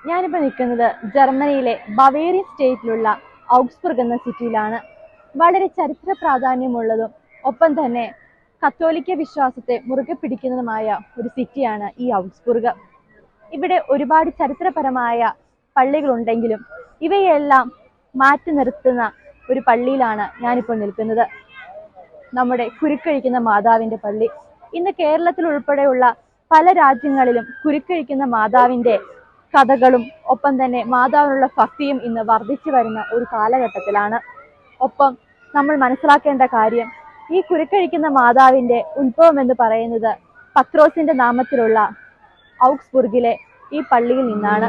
ഞാനിപ്പോൾ നിൽക്കുന്നത് ജർമ്മനിയിലെ ബവേറിയൻ സ്റ്റേറ്റിലുള്ള ഔഗ്സ്ബുർഗ് എന്ന സിറ്റിയിലാണ്. വളരെ ചരിത്ര പ്രാധാന്യമുള്ളതും ഒപ്പം തന്നെ കത്തോലിക്ക വിശ്വാസത്തെ മുറുകെ പിടിക്കുന്നതുമായ ഒരു സിറ്റിയാണ് ഈ ഔഗ്സ്ബുർഗ്. ഇവിടെ ഒരുപാട് ചരിത്രപരമായ പള്ളികളുണ്ടെങ്കിലും ഇവയെല്ലാം മാറ്റി നിർത്തുന്ന ഒരു പള്ളിയിലാണ് ഞാനിപ്പോൾ നിൽക്കുന്നത്. നമ്മുടെ കുരുക്കഴിക്കുന്ന മാതാവിന്റെ പള്ളി. ഇന്ന് കേരളത്തിൽ ഉൾപ്പെടെയുള്ള പല രാജ്യങ്ങളിലും കുരുക്കഴിക്കുന്ന മാതാവിന്റെ കഥകളും ഒപ്പം തന്നെ മാതാവിനുള്ള ഭക്തിയും ഇന്ന് വർദ്ധിച്ചു വരുന്ന ഒരു കാലഘട്ടത്തിലാണ്. ഒപ്പം നമ്മൾ മനസ്സിലാക്കേണ്ട കാര്യം, ഈ കുരുക്കഴിക്കുന്ന മാതാവിന്റെ ഉത്ഭവം എന്ന് പറയുന്നത് പത്രോസിന്റെ നാമത്തിലുള്ള ഔഗ്സ്ബുർഗിലെ ഈ പള്ളിയിൽ നിന്നാണ്.